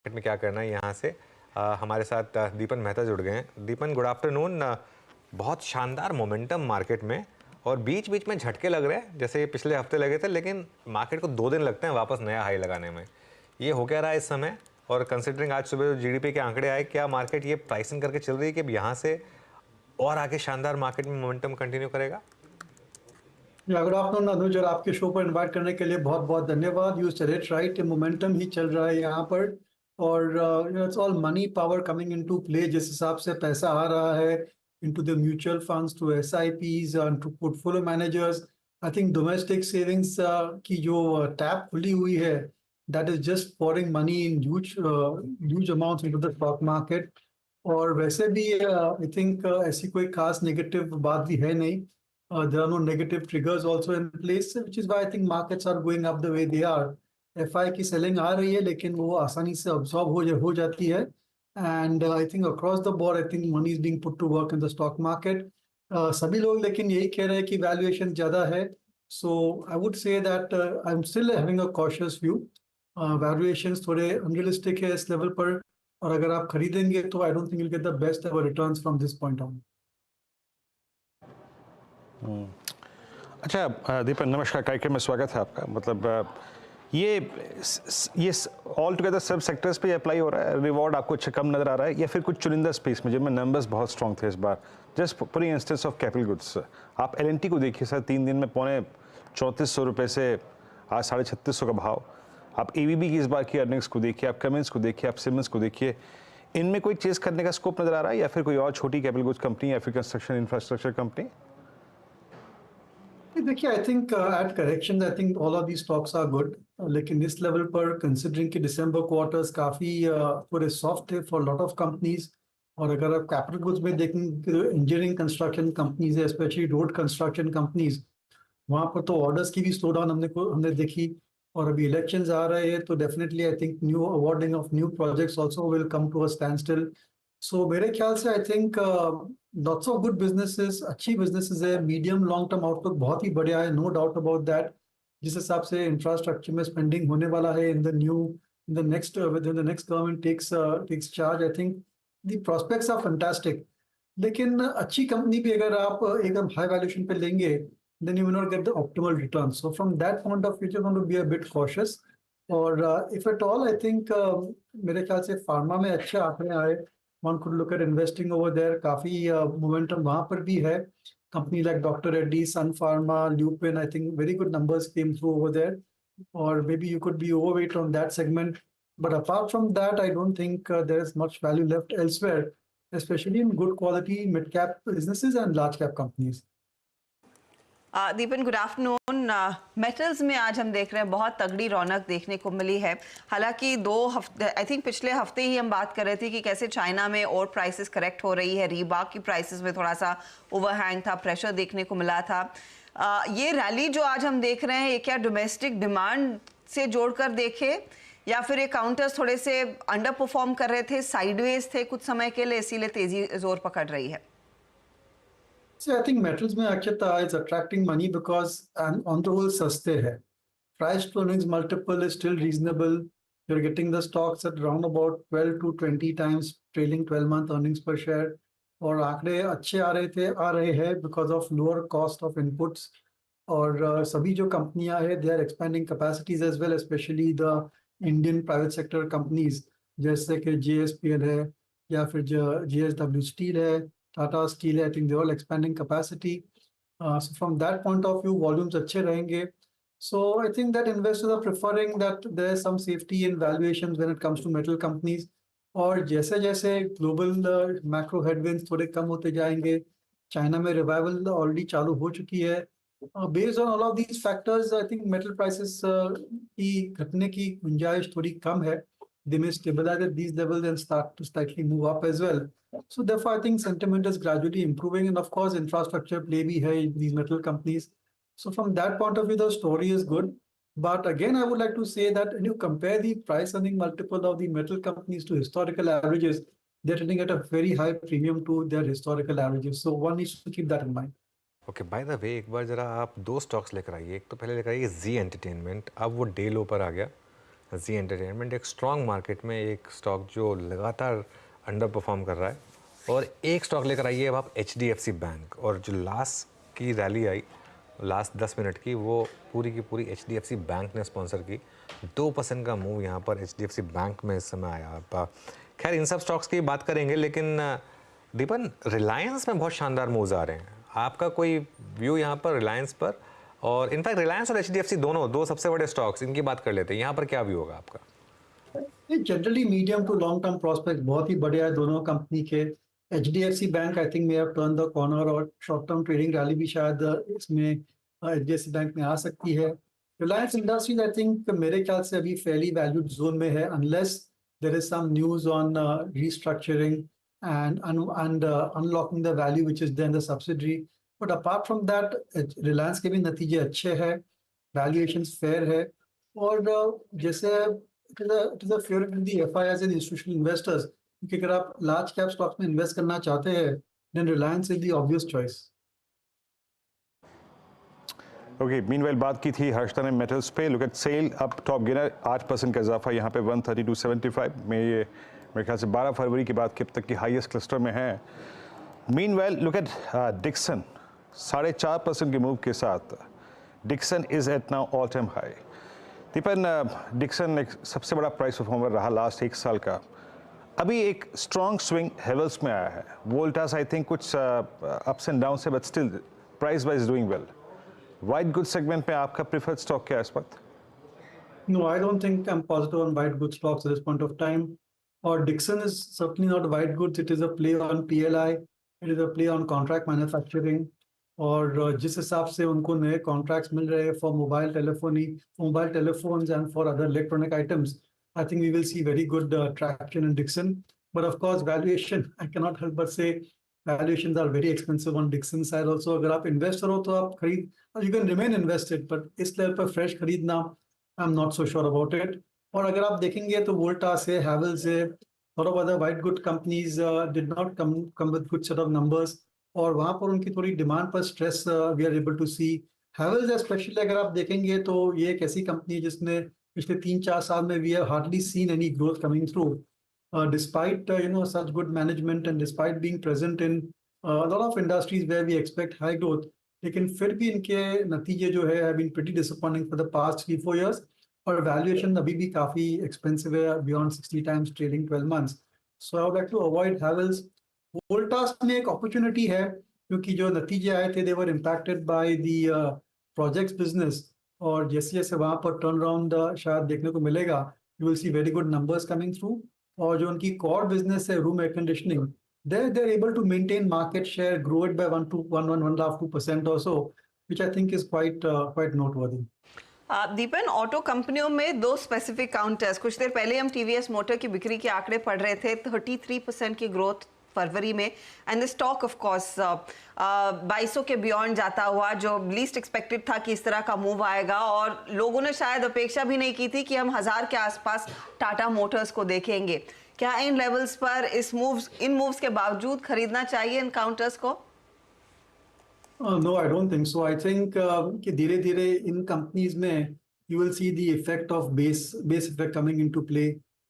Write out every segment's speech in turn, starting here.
Market में क्या करना है यहाँ से। हमारे साथ दीपन मेहता जुड़ गए हैं। दीपन, गुड आफ्टरनून। बहुत शानदार मोमेंटम मार्केट में और बीच बीच में झटके लग रहे हैं, जैसे पिछले हफ्ते लगे थे, लेकिन मार्केट को 2 दिन लगते हैं वापस नया हाई लगाने में। ये हो क्या रहा है इस समय? और कंसिडरिंग आज सुबह जो जीडीपी के आंकड़े आए, क्या मार्केट ये प्राइसिंग करके चल रही है कि अब यहाँ से और आगे शानदार मार्केट में मोमेंटम कंटिन्यू करेगा? गुड आफ्टरनून अनुज, और आपके शो पर इनवाइट करने के लिए बहुत बहुत धन्यवाद। You said it right, momentum ही चल रहा है यहाँ पर। और it's all money power coming into play. जिस हिसाब से पैसा आ रहा है into the mutual funds, to SIPs, to portfolio managers, I think domestic savings की जो टैप खुली हुई है, that is just pouring money in huge amounts into the stock market. और वैसे भी आई थिंक ऐसी कोई खास नेगेटिव बात भी है नहीं। There are no negative triggers also in place, which is why I think markets are going up the way they are. FI की सेलिंग आ रही है, लेकिन वो आसानी से अब्सॉर्ब हो जाती है। And I think across the board, I think money is being put to work in the stock market. सभी लोग लेकिन यही कह रहे हैं कि वैल्यूएशन ज़्यादा है। So I would say that I am still having a cautious view. Valuations थोड़े अनरियलिस्टिक है इस लेवल पर, और अगर आप खरीदेंगे तो I don't think you'll get the best ever returns from this point on. अच्छा दीपन, नमस्कार। कार्यक्रम में स्वागत है आपका। मतलब ये ऑल टुगेदर सब सेक्टर्स पे अप्लाई हो रहा है? रिवॉर्ड आपको अच्छा कम नजर आ रहा है, या फिर कुछ चुनिंदा स्पेस में जिनमें नंबर्स बहुत स्ट्रॉन्ग थे इस बार? Just for instance of capital goods, आप एलएनटी को देखिए सर, 3 दिन में ₹3400 से आज 3650 का भाव। आप एवीबी की इस बार की अर्निंग्स को देखिए, आप कमिंस को देखिए, आप सिमेंस को देखिए, इनमें कोई चेस करने का स्कोप नजर आ रहा है, या फिर कोई और छोटी कैपिटल गुड्स कंपनी या फिर कंस्ट्रक्शन इंफ्रास्ट्रक्चर कंपनी? देखिए, I think at correction I think all of the stocks are good. लेकिन इस लेवल पर कंसिडरिंग कि दिसंबर क्वार्टर्स काफी पूरे सॉफ्ट थे फॉर लॉट ऑफ कंपनीज। और अगर आप कैपिटल गुड्स में देखेंगे, इंजीनियरिंग कंस्ट्रक्शन कंपनीज है, स्पेशली रोड कंस्ट्रक्शन कंपनीज, वहां पर तो ऑर्डर्स की भी स्लो डाउन हमने देखी। और अभी इलेक्शंस आ रहे हैं, तो definitely I think new awarding of new projects also will come to a standstill. सो मेरे ख्याल से I think lots of good businesses, अच्छी बिजनेसेस है। मीडियम लॉन्ग टर्म आउटलुक बहुत ही बढ़िया है, नो डाउट अबाउट दैट। जिस हिसाब से इंफ्रास्ट्रक्चर में स्पेंडिंग होने वाला है in the next with the next government takes charge, I think the prospects are fantastic. लेकिन अच्छी कंपनी भी अगर आप एकदम हाई वैल्यूएशन पे लेंगे, then you will not get the optimal return. So from that point of view, you're going to be a bit cautious. और if at all, I think मेरे ख्याल से फार्मा में अच्छे आंकड़े आए, one could look at investing over there. काफी momentum वहाँ पर भी है। Company like Dr. Reddy's, Sun Pharma, Lupin, I think very good numbers came through over there. Or maybe you could be overweight on that segment. But apart from that, I don't think there is much value left elsewhere, especially in good quality mid-cap businesses and large-cap companies. Deepan, good afternoon. Metals में आज हम देख रहे हैं बहुत तगड़ी रौनक देखने को मिली है। हालांकि 2 हफ्ते, आई थिंक पिछले हफ्ते ही हम बात कर रहे थे कि कैसे चाइना में और प्राइसेस करेक्ट हो रही है, रीबाक की प्राइसेस में थोड़ा सा ओवरहैंग था, प्रेशर देखने को मिला था। ये रैली जो आज हम देख रहे हैं, ये क्या डोमेस्टिक डिमांड से जोड़कर देखे, या फिर ये काउंटर्स थोड़े से अंडर परफॉर्म कर रहे थे, साइडवेज थे कुछ समय के लिए, इसीलिए तेजी जोर पकड़ रही है? So I think metals में अक्षता is attracting money because on the whole सस्ते है. Price to earnings multiple is still reasonable. You're getting the stocks at around about 12 to 20 times trailing 12-month earnings per share. और आंकड़े अच्छे आ रहे हैं because of lower cost of inputs. और सभी जो कंपनियां हैं, they are expanding capacities as well, especially the Indian private sector companies, जैसे कि JSPL है, या फिर JSW Steel है, Tata Steel, I think they're all expanding capacity. So from that point of view, volumes अच्छे रहेंगे. So I think that investors are preferring that there is some safety in valuations when it comes to metal companies. और जैसे जैसे global macro headwinds थोड़े कम होते जाएंगे, China में revival already चालू हो चुकी है. Based on all of these factors, I think metal prices की घटने की गुंजाइश थोड़ी कम है. They may stabilize at these levels and start to slightly move up as well. So therefore, I think sentiment is gradually improving, and of course, infrastructure play bhi hai in these metal companies. So from that point of view, the story is good. But again, I would like to say that when you compare the price earning multiple of the metal companies to historical averages, they're trading at a very high premium to their historical averages. So one needs to keep that in mind. Okay, by the way, एक बार जरा आप 2 stocks लेकर आइए। एक तो पहले लेकर आइए जी एंटरटेनमेंट, अब वो डे लो पर आ गया। जी एंटरटेनमेंट एक स्ट्रॉन्ग मार्केट में एक स्टॉक जो लगातार अंडर परफॉर्म कर रहा है, और एक स्टॉक लेकर आइए अब आप HDFC बैंक। और जो लास्ट की रैली आई लास्ट 10 मिनट की, वो पूरी की पूरी HDFC बैंक ने स्पॉन्सर की। 2% का मूव यहाँ पर HDFC बैंक में इस समय आया। आप खैर इन सब स्टॉक्स की बात करेंगे, लेकिन दीपन रिलायंस में बहुत शानदार मूव्स आ रहे हैं। आपका कोई व्यू यहाँ पर रिलायंस पर? और इनफैक्ट रिलायंस और HDFC दोनों दो सबसे बड़े स्टॉक्स, इनकी बात कर लेते हैं। यहाँ पर क्या व्यू होगा आपका? Generally medium to long term prospect बहुत ही बढ़िया है दोनों कंपनी के। HDFC bank I think may have turn the corner, और शॉर्ट टर्म ट्रेडिंग रैली भी शायद इसमें HDFC बैंक में आ सकती है। रिलायंस इंडस्ट्रीज आई थिंक मेरे ख्याल से अभी फैली वैल्यूड जोन में है, unless there is some news on restructuring and unlocking the value which is there in the subsidiary. But apart from that Reliance के भी नतीजे अच्छे हैं, वैल्यूएशंस फेयर है, और जैसे it is a favorite with the FIIs and institutional investors, क्योंकि अगर आप लार्ज कैप स्टॉक्स में इन्वेस्ट करना चाहते हैं, then Reliance is the obvious choice. Okay, meanwhile बात की थी हर्षदा ने मेटल्स पे। लुक एट सेल अब टॉप गेनर 8% का इजाफा यहाँ पे 132.75 में। ये मेरे ख्याल से 12 फरवरी के बाद अब तक की हाईएस्ट क्लस्टर में है। मीनवाइल लुक एट डिक्सन 4.5% के मूव के साथ Dixon is at now all time high. Deepan, Dixon एक सबसे बड़ा प्राइस परफॉर्मर रहा लास्ट 1 साल का। अभी एक स्ट्रॉन्ग स्विंग हेवल्स में आया है। वोल्टास आई थिंक कुछ अप्स एंड डाउन से, but still price wise doing well. White good segment में आपका प्रेफर्ड स्टॉक क्या है इस वक्त? No, I don't think I'm positive on white goods stocks at this point of time. Or Dixon is certainly not white goods. It is a play on PLI. It is a play on contract manufacturing. और जिस हिसाब से उनको नए contracts मिल रहे हैं for mobile telephony, mobile telephones and for other electronic items, I think we will see very good traction in Dixon. But of course valuation, I can not help but say valuations are very expensive on Dixon side also. अगर आप investor हो तो आप खरीद, you can remain invested, but इस level पर fresh खरीदना I am not so sure about it. और अगर आप देखेंगे तो वोल्टास है, हैवेल्स है, lot of other white good companies did not come with good set of numbers, और वहां पर उनकी थोड़ी डिमांड पर stress we are able to see. Havells specially अगर आप देखेंगे तो ये एक ऐसी कंपनी है जिसने पिछले 3-4 साल में we have hardly seen any growth coming through, despite such good management and despite being present in a lot of industries where we expect high growth, लेकिन फिर भी इनके नतीजे जो है have been pretty disappointing for the past 3-4 years, और valuation अभी भी काफी एक्सपेंसिव है, beyond 60 times trailing 12 months. So I would like to avoid Havells. Voltas में एक अपॉर्चुनिटी है, क्योंकि जो नतीजे आए थे they were impacted by the projects business, और जैसे जैसे वहां पर टर्न अराउंड शायद देखने को मिलेगा, you will see very good numbers coming through. और जो उनकी कोर बिजनेस है room air conditioning, they're able to maintain market share, grow it by 1.5-2% or so, which I think is quite noteworthy. Deepan, auto कंपनियों में दो specific counters, कुछ देर पहले हम टीवीएस मोटर की बिक्री के आंकड़े पढ़ रहे थे, 33% की ग्रोथ फरवरी में, and the stock of course 2200 के बियॉन्ड जाता हुआ, जो लीस्ट एक्सपेक्टेड था कि इस तरह का मूव आएगा, और लोगों ने शायद अपेक्षा भी नहीं की थी कि हम 1000 के आसपास टाटा मोटर्स को देखेंगे। क्या इन लेवल्स पर इन मूव्स के बावजूद खरीदना चाहिए इन काउंटर्स को? No, I don't think so. I think कि धीरे धीरे इन कंपनीज में you will see the effect of base effect coming into play,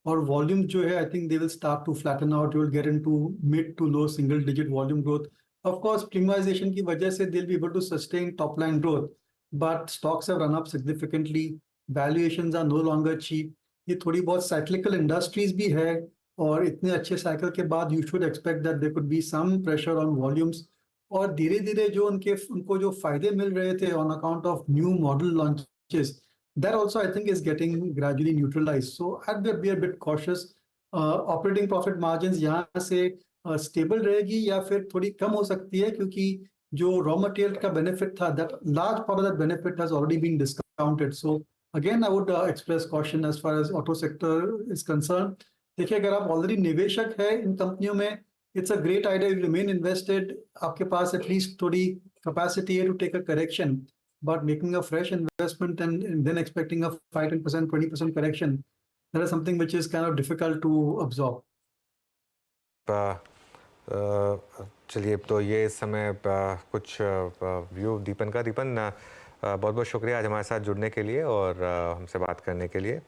और volume जो है I think they will start to flatten out. You will get into mid to low single digit volume growth. Of course, premiumization की वजह से they'll be able to sustain top line growth, but stocks have run up significantly. Valuations are no longer cheap. ये थोड़ी बहुत cyclical industries भी है, और इतने अच्छे साइकिल के बाद you should expect that there could be some pressure on volumes. और धीरे धीरे जो उनको जो फायदे मिल रहे थे on account of new model launches, that also I think is getting gradually neutralised. So I will be a bit cautious. Operating profit margins यहाँ से स्टेबल रहेगी या फिर थोड़ी कम हो सकती है, क्योंकि जो रॉ मटेरियल का बेनिफिट था, that large part of that benefit has already been discounted. So again I would express caution as far as auto sector is concern. देखिए, अगर आप ऑलरेडी निवेशक है इन कंपनियों में, it's a great idea, you remain invested, आपके पास at least थोड़ी capacity है to take a correction, but making a fresh investment and then expecting a 5-10%, 20% correction, that is something which is kind of difficult to absorb. चलिए, तो ये इस समय कुछ view दीपन का। दीपन, बहुत बहुत शुक्रिया आज हमारे साथ जुड़ने के लिए और हमसे बात करने के लिए।